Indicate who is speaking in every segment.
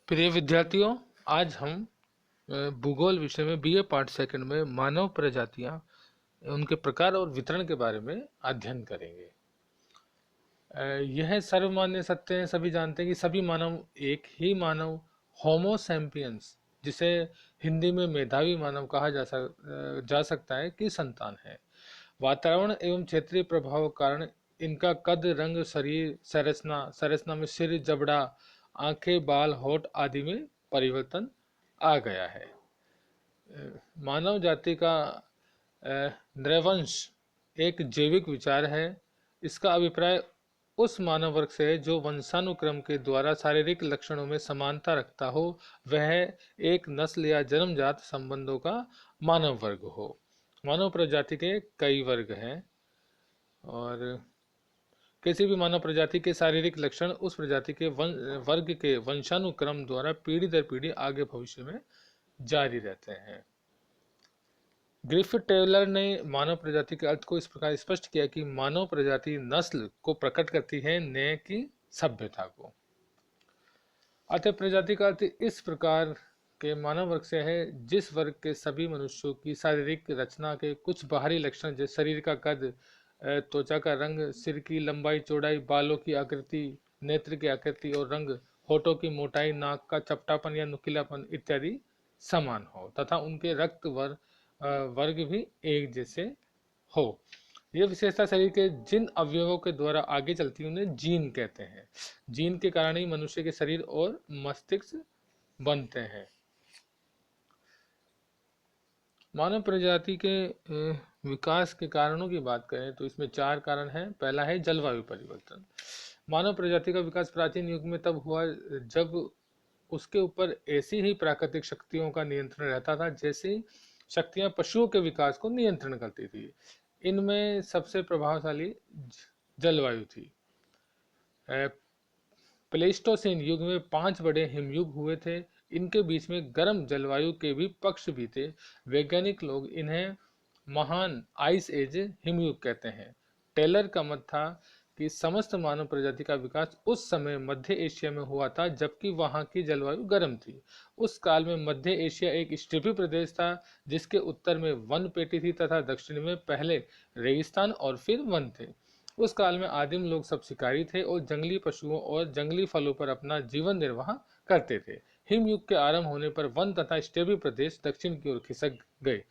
Speaker 1: प्रिय विद्यार्थियों, आज हम भूगोल विषय में बीए पार्ट सेकंड में मानव प्रजातियां, उनके प्रकार और वितरण के बारे में अध्ययन करेंगे। यह सर्वमान्य सत्य है, सभी जानते हैं कि सभी मानव एक ही मानव होमो सैम्पियंस, जिसे हिंदी में मेधावी मानव कहा जा सकता है, की संतान है। वातावरण एवं क्षेत्रीय प्रभाव के कारण इनका कद, रंग, शरीर संरचना में सिर, जबड़ा, आंखें, बाल, होठ आदि में परिवर्तन आ गया है। मानव जाति का नृवंश एक जैविक विचार है। इसका अभिप्राय उस मानव वर्ग से है जो वंशानुक्रम के द्वारा शारीरिक लक्षणों में समानता रखता हो, वह एक नस्ल या जन्मजात संबंधों का मानव वर्ग हो। मानव प्रजाति के कई वर्ग हैं और किसी भी मानव प्रजाति के शारीरिक लक्षण उस प्रजाति के वर्ग के वंशानुक्रम द्वारा पीढ़ी दर पीढ़ी आगे भविष्य में जारी रहते हैं। ग्रिफिथ टेलर ने मानव प्रजाति के अर्थ को इस प्रकार स्पष्ट किया कि मानव प्रजाति नस्ल को प्रकट करती है, न कि सभ्यता को। अतः प्रजाति का अर्थ इस प्रकार के मानव वर्ग से है जिस वर्ग के सभी मनुष्यों की शारीरिक रचना के कुछ बाहरी लक्षण, जैसे शरीर का कद, त्वचा का रंग, सिर की लंबाई चौड़ाई, बालों की आकृति, नेत्र की आकृति और रंग, होठों की मोटाई, नाक का चपटापन या नुकीलापन इत्यादि समान हो तथा उनके रक्त वर्ग भी एक जैसे हो। यह विशेषता शरीर के जिन अवयवों के द्वारा आगे चलती है उन्हें जीन कहते हैं। जीन के कारण ही मनुष्य के शरीर और मस्तिष्क बनते हैं। मानव प्रजाति के विकास के कारणों की बात करें तो इसमें 4 कारण हैं। पहला है जलवायु परिवर्तन। मानव प्रजाति का विकास प्राचीन युग में तब हुआ जब उसके ऊपर ऐसी ही प्राकृतिक शक्तियों का नियंत्रण रहता था जैसी शक्तियां पशुओं के विकास को नियंत्रण करती थी। इनमें सबसे प्रभावशाली जलवायु थी। प्लेस्टोसीन युग में 5 बड़े हिमयुग हुए थे। इनके बीच में गर्म जलवायु के भी पक्ष भी थे। वैज्ञानिक लोग इन्हें महान आइस एज हिमयुग कहते हैं। टेलर का मत था कि समस्त मानव प्रजाति का विकास उस समय मध्य एशिया में हुआ था, जबकि वहां की जलवायु गर्म थी। उस काल में मध्य एशिया एक स्टेपी प्रदेश था जिसके उत्तर में वन पेटी थी तथा दक्षिण में पहले रेगिस्तान और फिर वन थे। उस काल में आदिम लोग सब शिकारी थे और जंगली पशुओं और जंगली फलों पर अपना जीवन निर्वाह करते थे। हिमयुग के आरंभ होने पर वन तथा स्टेपी प्रदेश दक्षिण की ओर खिसक गए।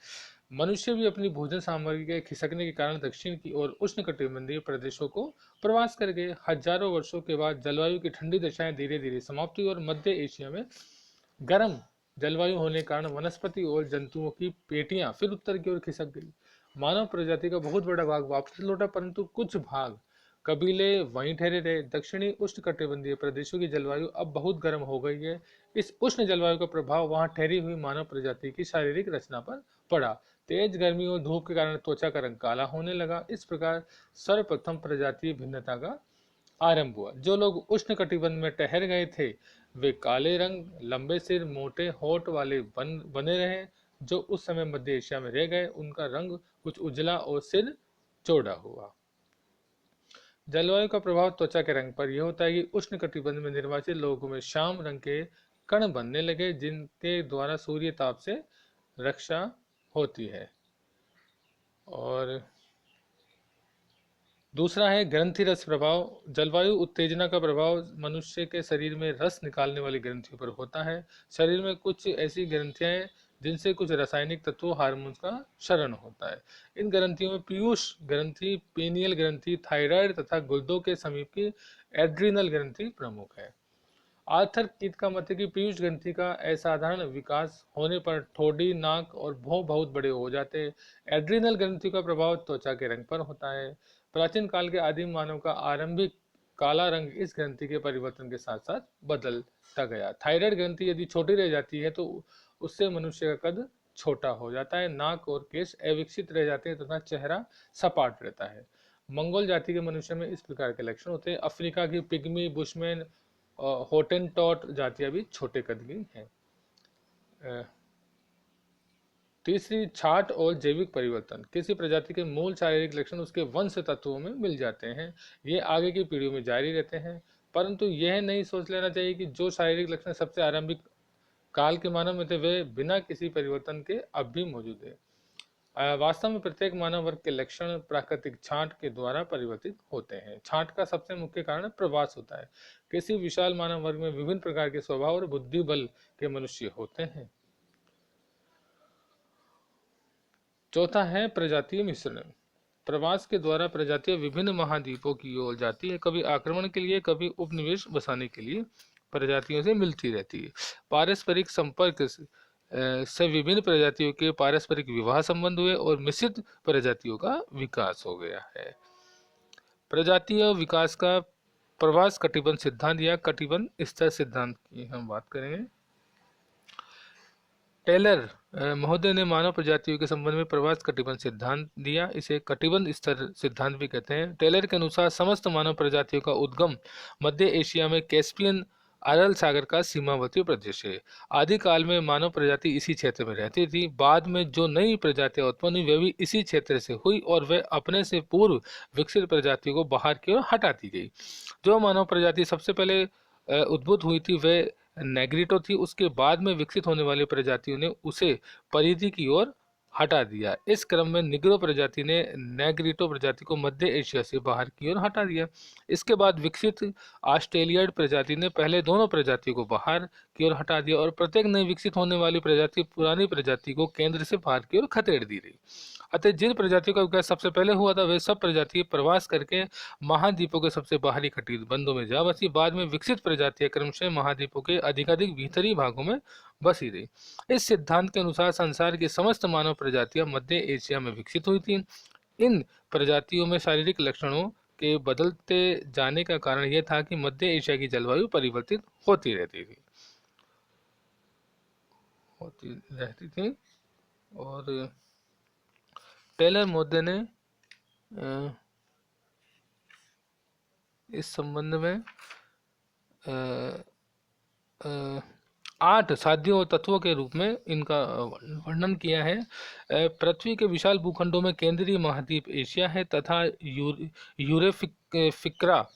Speaker 1: मनुष्य भी अपनी भोजन सामग्री के खिसकने के कारण दक्षिण की ओर उष्णकटिबंधीय प्रदेशों को प्रवास कर गए। हजारों वर्षों के बाद जलवायु की ठंडी दशाएं धीरे धीरे समाप्त हुई और मध्य एशिया में गर्म जलवायु होने के कारण वनस्पति और जंतुओं की पेटियां फिर उत्तर की ओर खिसक गई। मानव प्रजाति का बहुत बड़ा भाग वापस लौटा, परंतु कुछ भाग कबीले वहीं ठहरे रहे। दक्षिणी उष्णकटिबंधीय प्रदेशों की जलवायु अब बहुत गर्म हो गई है। इस उष्ण जलवायु का प्रभाव वहां ठहरी हुई मानव प्रजाति की शारीरिक रचना पर पड़ा। तेज गर्मी और धूप के कारण त्वचा का रंग काला होने लगा। इस प्रकार सर्वप्रथम प्रजातीय भिन्नता का आरंभ हुआ। जो लोग उष्णकटिबंध में ठहर गए थे वे काले रंग, लंबे सिर, मोटे होठ वाले बने रहे। जो उस समय मध्य एशिया में रह गए उनका रंग कुछ उजला और सिर चौड़ा हुआ। जलवायु का प्रभाव त्वचा के रंग पर यह होता है कि उष्णकटिबंध में निर्वाचित लोगों में श्याम रंग के कण बनने लगे जिनके द्वारा सूर्य ताप से रक्षा होती है। और दूसरा है ग्रंथि रस प्रभाव। जलवायु उत्तेजना का प्रभाव मनुष्य के शरीर में रस निकालने वाली ग्रंथियों पर होता है। शरीर में कुछ ऐसी ग्रंथियां हैं जिनसे कुछ रासायनिक तत्वों, हार्मोन्स का क्षरण होता है। इन ग्रंथियों में पीयूष ग्रंथि, पीनियल ग्रंथि, थायराइड तथा गुर्दों के समीप की एड्रिनल ग्रंथि प्रमुख है। आर्थर कीट का मत है कि पीयूष ग्रंथि का असाधारण विकास होने पर ठोड़ी, नाक और भौं बहुत बड़े हो जाते हैं। एड्रिनल ग्रंथि का प्रभाव त्वचा के रंग पर होता है। प्राचीन काल के आदिम मानव का आरंभिक काला रंग इस ग्रंथि के परिवर्तन के साथ साथ बदलता गया। थायराइड ग्रंथि यदि छोटी रह जाती है तो उससे मनुष्य का कद छोटा हो जाता है, नाक और केश अविकसित रह जाते हैं तथा चेहरा सपाट रहता है। मंगोल जाति के मनुष्य में इस प्रकार के लक्षण होते हैं। अफ्रीका की पिग्मी, बुशमैन और होटेनटॉट जातियां भी छोटे कद की हैं। तीसरी, छाट और जैविक परिवर्तन। किसी प्रजाति के मूल शारीरिक लक्षण उसके वंश तत्वों में मिल जाते हैं। ये आगे की पीढ़ियों में जारी रहते हैं। परंतु यह नहीं सोच लेना चाहिए कि जो शारीरिक लक्षण सबसे आरंभिक काल के मानव में थे वे बिना किसी परिवर्तन के अब भी मौजूद है। वास्तव में प्रत्येक मानव वर्ग के लक्षण प्राकृतिक छांट के द्वारा परिवर्तित होते हैं। छांट का सबसे मुख्य कारण प्रवास होता है। किसी विशाल मानव वर्ग में विभिन्न प्रकार के स्वभाव और बुद्धि बल के मनुष्य होते हैं। चौथा है प्रजातीय मिश्रण। प्रवास के द्वारा प्रजातियां विभिन्न महाद्वीपों की ओर जाती है, कभी आक्रमण के लिए, कभी उपनिवेश बसाने के लिए प्रजातियों से मिलती रहती है। पारस्परिक संपर्क से विभिन्न प्रजातियों के पारस्परिक विवाह संबंध हुए और मिश्रित प्रजातियों का विकास हो गया है। प्रजातीय विकास का प्रवास कटिबंध सिद्धांत या कटिबंध स्तर सिद्धांत की हम बात करेंगे। टेलर महोदय ने मानव प्रजातियों के संबंध में प्रवास कटिबंध सिद्धांत दिया। इसे कटिबंध स्तर सिद्धांत भी कहते हैं। टेलर के अनुसार समस्त मानव प्रजातियों का उद्गम मध्य एशिया में कैस्पियन अरल सागर का सीमावर्ती प्रदेश है। आदिकाल में मानव प्रजाति इसी क्षेत्र में रहती थी। बाद में जो नई प्रजातियां उत्पन्न हुई वे भी इसी क्षेत्र से हुई और वे अपने से पूर्व विकसित प्रजातियों को बाहर की ओर हटा दी गई। जो मानव प्रजाति सबसे पहले उद्भूत हुई थी वे नेग्रिटो थी। उसके बाद में विकसित होने वाली प्रजातियों ने उसे परिधि की ओर हटा दिया। इस क्रम में निग्रो प्रजाति ने नेग्रिटो प्रजाति को मध्य एशिया से बाहर की ओर हटा दिया। इसके बाद विकसित ऑस्ट्रेलियाड प्रजाति ने पहले दोनों प्रजातियों को बाहर की ओर हटा दिया और प्रत्येक नई विकसित होने वाली प्रजाति पुरानी प्रजाति को केंद्र से बाहर की ओर खदेड़ दी गई। अतः जिन प्रजातियों का विकास सबसे पहले हुआ था वे सब प्रजाति प्रवास करके महाद्वीपों के सबसे बाहरी कटिबंधों में जा बसी। बाद में विकसित प्रजातियां क्रमशः महाद्वीपों के अधिकाधिक भीतरी भागों में बसी रही। इस सिद्धांत के अनुसार संसार की समस्त मानव प्रजातियां मध्य एशिया में विकसित हुई थी। इन प्रजातियों में शारीरिक लक्षणों के बदलते जाने का कारण यह था कि मध्य एशिया की जलवायु परिवर्तित होती रहती थी और टेलर महोदय ने इस संबंध में 8 साध्यों और तत्वों के रूप में इनका वर्णन किया है। पृथ्वी के विशाल भूखंडों में केंद्रीय महाद्वीप एशिया है तथा यूरेफिक्रा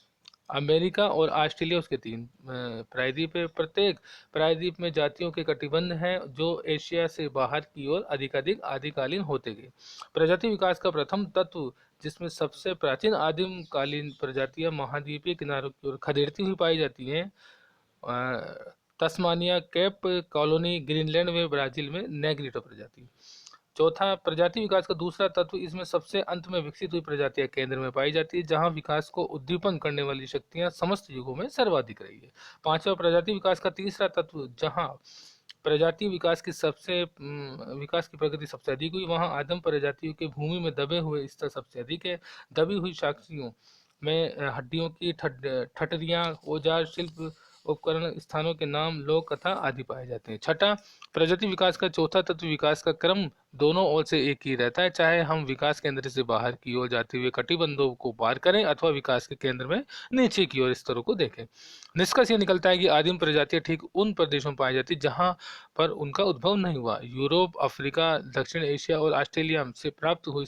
Speaker 1: अमेरिका और ऑस्ट्रेलिया उसके 3 प्रायद्वीप है। प्रत्येक प्रायद्वीप में जातियों के कटिबंध हैं जो एशिया से बाहर की ओर अधिकाधिक आदिकालीन होते गए। प्रजाति विकास का प्रथम तत्व जिसमें सबसे प्राचीन आदिम कालीन प्रजातियां महाद्वीपीय किनारों की ओर खदेड़ती हुई पाई जाती हैं। तस्मानिया, केप कॉलोनी, ग्रीनलैंड व ब्राजील में नेग्रिटो प्रजाति। चौथा, प्रजाति विकास का दूसरा तत्व इसमें सबसे अंत में विकसित हुई प्रजातियां केंद्र में पाई जाती है जहां विकास को उद्दीपन करने वाली शक्तियां समस्त युगों में सर्वाधिक रही है। पांचवा, प्रजाति विकास का तीसरा तत्व जहां प्रजाति विकास की प्रगति सबसे अधिक हुई वहां आदिम प्रजातियों के भूमि में दबे हुए स्तर सबसे अधिक है। दबी हुई साक्ष्यों में हड्डियों की ठठरियां, औजार, शिल्प उपकरण, स्थानों के नाम, लोक कथा आदि पाए जाते हैं। छठा, प्रजाति विकास का चौथा तत्व विकास का क्रम दोनों ओर से एक ही रहता है, चाहे हम विकास केंद्र से बाहर की ओर जाते हुए कटिबंधों को पार करें अथवा विकास के केंद्र में नीचे की ओर स्तरों को देखें। निष्कर्ष ये निकलता है कि आदिम प्रजातियां ठीक उन प्रदेशों में पाई जाती जहां पर उनका उद्भव नहीं हुआ। यूरोप, अफ्रीका, दक्षिण एशिया और ऑस्ट्रेलिया से प्राप्त हुई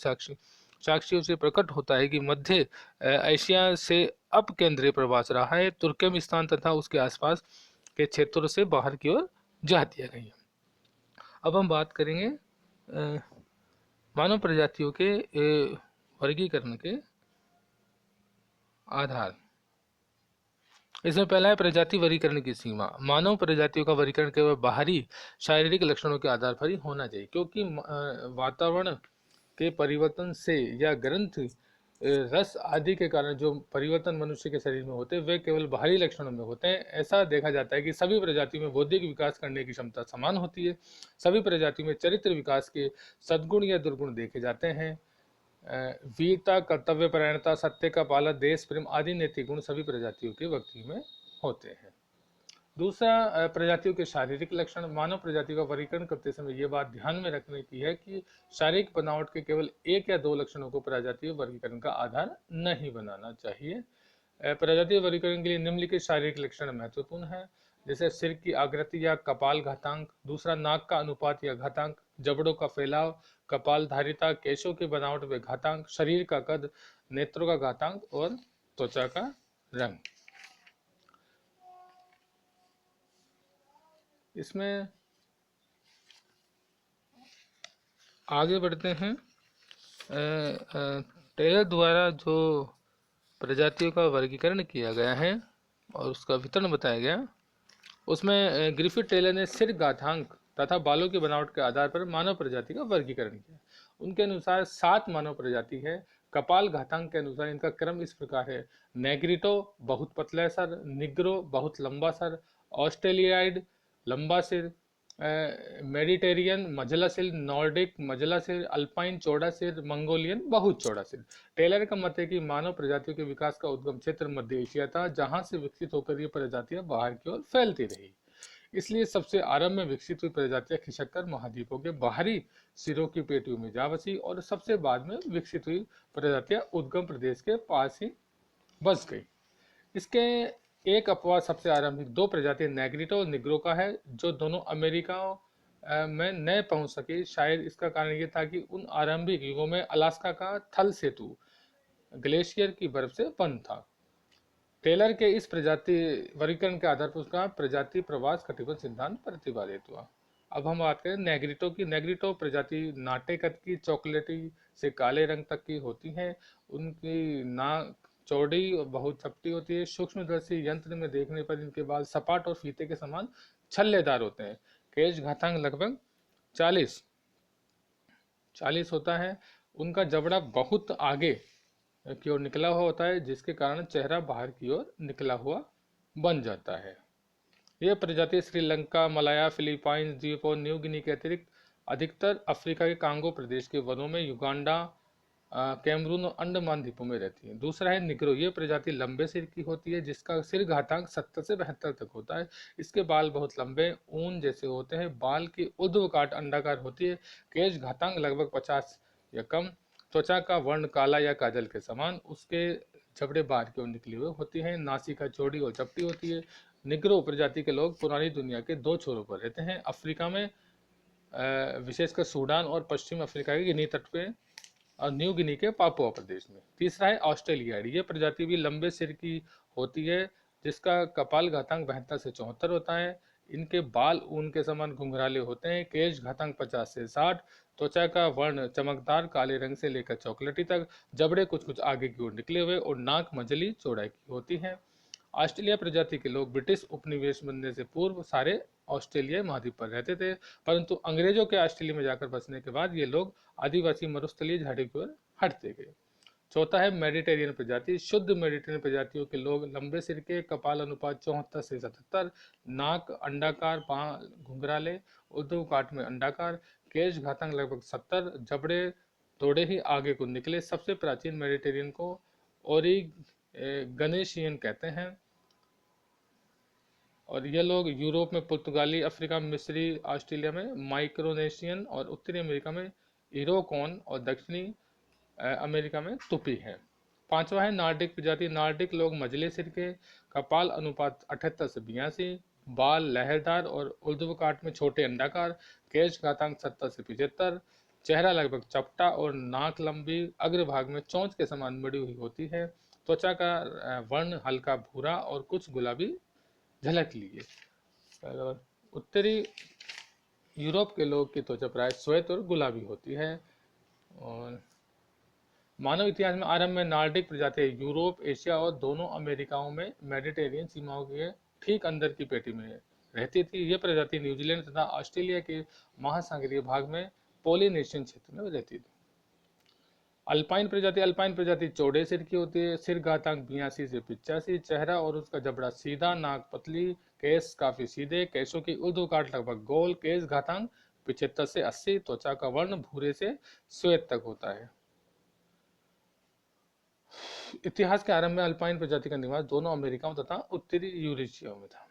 Speaker 1: साक्ष्यों से प्रकट होता है कि मध्य एशिया से अब केंद्रीय प्रवास रहा है। तुर्कमेनिस्तान तथा उसके आसपास के क्षेत्रों से बाहर की ओर जा दिया गया। अब हम बात करेंगे मानव प्रजातियों के वर्गीकरण के आधार। इसमें पहला है प्रजाति वर्गीकरण की सीमा। मानव प्रजातियों का वर्गीकरण केवल बाहरी शारीरिक लक्षणों के आधार पर ही होना चाहिए, क्योंकि वातावरण के परिवर्तन से या ग्रंथ रस आदि के कारण जो परिवर्तन मनुष्य के शरीर में होते हैं वे केवल बाहरी लक्षणों में होते हैं। ऐसा देखा जाता है कि सभी प्रजातियों में बौद्धिक विकास करने की क्षमता समान होती है। सभी प्रजातियों में चरित्र विकास के सद्गुण या दुर्गुण देखे जाते हैं। वीरता, कर्तव्य परायणता, सत्य का पालन, देश प्रेम आदि नैतिक गुण सभी प्रजातियों के व्यक्ति में होते हैं। दूसरा, प्रजातियों के शारीरिक लक्षण। मानव प्रजातियों का वर्गीकरण करते समय यह बात ध्यान में रखने की है कि शारीरिक बनावट के केवल 1 या 2 लक्षणों को प्रजातीय वर्गीकरण का आधार नहीं बनाना चाहिए। प्रजातीय वर्गीकरण के लिए निम्नलिखित शारीरिक लक्षण महत्वपूर्ण है, जैसे सिर की आकृति या कपाल घातांक। दूसरा, नाक का अनुपात या घातांक, जबड़ों का फैलाव, कपाल धारिता, केशों की बनावट व घातांक, शरीर का कद, नेत्रों का घातांक और त्वचा का रंग। इसमें आगे बढ़ते हैं। टेलर द्वारा जो प्रजातियों का वर्गीकरण किया गया है और उसका वितरण बताया गया, उसमें ग्रिफिथ टेलर ने सिर गांठांक तथा बालों की बनावट के आधार पर मानव प्रजाति का वर्गीकरण किया। उनके अनुसार 7 मानव प्रजाति है। कपाल घातांक के अनुसार इनका क्रम इस प्रकार है: नेग्रिटो बहुत पतला सर, निग्रो बहुत लंबा सर, ऑस्ट्रेलियाइड लंबा सिर, मेडिटेरियन मझला सिर, नॉर्डिक मझला सिर, अल्पाइन चौड़ा सिर, मंगोलियन बहुत चौड़ा सिर। टेलर का मत है कि मानव प्रजातियों के विकास का उद्गम क्षेत्र मध्य एशिया था, जहां से विकसित होकर ये प्रजातियां बाहर की ओर फैलती रही। इसलिए सबसे आरंभ में विकसित हुई प्रजातियां खिसककर महाद्वीपों के बाहरी सिरों की पेटियों में जा बसी और सबसे बाद में विकसित हुई प्रजातियां उद्गम प्रदेश के पास ही बस गई। इसके एक अपवाद सबसे आरंभिक दो प्रजाति नेग्रिटो और निग्रो का है, जो दोनों अमेरिका में न पहुंच सकी। शायद इसका कारण ये था कि उन आरंभिक युगों में अलास्का का थल सेतु ग्लेशियर की बर्फ से बंद था। टेलर के इस प्रजाति वर्गीकरण के आधार पर उसका प्रजाति प्रवास कटिबंध सिद्धांत प्रतिपादित हुआ। अब हम बात करें नेग्रिटो की। नेग्रिटो प्रजाति नाटे कद की, चॉकलेटी से काले रंग तक की होती है। उनकी नाक चौड़ी और बहुत चपटी होती है। सूक्ष्मदर्शी यंत्र में देखने पर इनके बाल सपाट और फीते के समान छल्लेदार होते हैं। केश घातांक लगभग 40 होता है। उनका जबड़ा बहुत आगे की ओर निकला हुआ होता है, जिसके कारण चेहरा बाहर की ओर निकला हुआ बन जाता है। यह प्रजाति श्रीलंका, मलाया, फिलीपाइंस द्वीप और न्यू गिनी के अतिरिक्त अधिकतर अफ्रीका के कांगो प्रदेश के वनों में, युगांडा, कैमरून और अंडमान द्वीपों में रहती है। दूसरा है निग्रो। ये प्रजाति लंबे सिर की होती है, जिसका सिर घातांक 70 से 72 तक होता है। इसके बाल बहुत लंबे ऊन जैसे होते हैं। बाल की ऊर्ध्व काट अंडाकार होती है। केश घातांक लगभग 50 या कम। त्वचा का वर्ण काला या काजल के समान। उसके जबड़े बाहर की ओर निकली हुई होती हैं। नासिका चौड़ी और चपटी होती है। निग्रो प्रजाति के लोग पुरानी दुनिया के दो छोरों पर रहते हैं, अफ्रीका में विशेषकर सूडान और पश्चिम अफ्रीका के गिनी तट पे और न्यू गिनी के पापुआ प्रदेश में। तीसरा है ऑस्ट्रेलियाइड। ये प्रजाति भी लंबे सिर की होती है, जिसका कपाल घातांक 72 से 74 होता है। इनके बाल ऊन के समान घुंघराले होते हैं। केश घातांक 50 से 60। त्वचा का वर्ण चमकदार काले रंग से लेकर चॉकलेटी तक। जबड़े कुछ कुछ आगे की ओर निकले हुए और नाक मझली चौड़ाई की होती है। ऑस्ट्रेलिया प्रजाति के लोग ब्रिटिश उपनिवेश बनने से पूर्व सारे ऑस्ट्रेलियाई महाद्वीप पर रहते थे, परंतु अंग्रेजों के ऑस्ट्रेलिया में जाकर बसने के बाद ये लोग आदिवासी मरुस्थलीय झाड़ी की ओर हटते गए। चौथा है मेडिटेरियन प्रजाति। शुद्ध मेडिटेरियन प्रजातियों के लोग लंबे सिर के, कपाल अनुपात 74 से 77, नाक अंडाकार, बाल घुंघराले, ऊर्ध्व काट में अंडाकार, केश घातांक लगभग 70, जबड़े थोड़े ही आगे को निकले। सबसे प्राचीन मेडिटेरियन को ओरिगनेशियन कहते हैं और ये लोग यूरोप में पुर्तगाली, अफ्रीका में मिस्री, ऑस्ट्रेलिया में माइक्रोनेशियन और उत्तरी अमेरिका में इरोकॉन और दक्षिणी अमेरिका में तुपी है। पांचवा है नार्डिक प्रजाति। नार्डिक लोग मझले सिर के, कपाल अनुपात 78 से 82, बाल लहरदार और ऊर्ध्वकाट में छोटे अंडाकार, केश घातांक 70 से 75, चेहरा लगभग चपटा और नाक लंबी, अग्रभाग में चोंच के समान मुड़ी हुई होती है। त्वचा का वर्ण हल्का भूरा और कुछ गुलाबी झलक लिए। उत्तरी यूरोप के लोग की त्वचा प्राय श्वेत और गुलाबी होती है। और मानव इतिहास में आरंभ में नार्डिक प्रजाति यूरोप, एशिया और दोनों अमेरिकाओं में मेडिटेरियन सीमाओं के ठीक अंदर की पेटी में रहती थी। यह प्रजाति न्यूजीलैंड तथा ऑस्ट्रेलिया के महासागरीय भाग में पोलिनेशियन क्षेत्र में रहती थी। अल्पाइन प्रजाति चौड़े सिर की होती है। सिर घातांक 82 से 85, चेहरा और उसका जबड़ा सीधा, नाक पतली, केस काफी सीधे, केसों की ऊर्ध्व काट लगभग गोल, केस घातांक 75 से 80, त्वचा का वर्ण भूरे से श्वेत तक होता है। इतिहास के आरंभ में अल्पाइन प्रजाति का निवास दोनों अमेरिकाओं तथा उत्तरी यूरेशिया में था।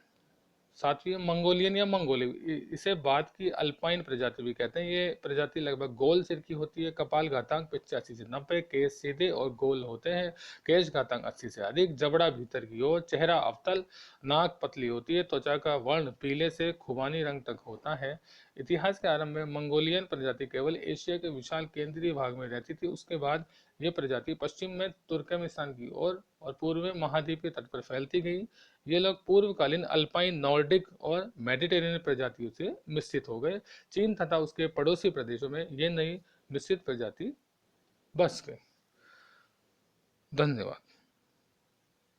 Speaker 1: सातवीं मंगोलियन या मंगोली, इसे बाद की अल्पाइन प्रजाति भी कहते हैं। ये प्रजाति लगभग गोल सिर की होती है। कपाल घातांक 85 से 90, केस सीधे और गोल होते हैं, केश घातांक 80 से अधिक, जबड़ा भीतर की ओर, चेहरा अवतल, नाक पतली होती है, त्वचा का वर्ण पीले से खुबानी रंग तक होता है। इतिहास के आरंभ में मंगोलियन प्रजाति केवल एशिया के विशाल केंद्रीय भाग में रहती थी। उसके बाद ये प्रजाति पश्चिम में तुर्कमेनिस्तान की ओर और पूर्व में महाद्वीप के तट पर फैलती गई। ये लोग पूर्वकालीन अल्पाइन, नॉर्डिक और मेडिटेरेनियन प्रजातियों से मिश्रित हो गए। चीन तथा उसके पड़ोसी प्रदेशों में ये नई मिश्रित प्रजाति बस गई। धन्यवाद।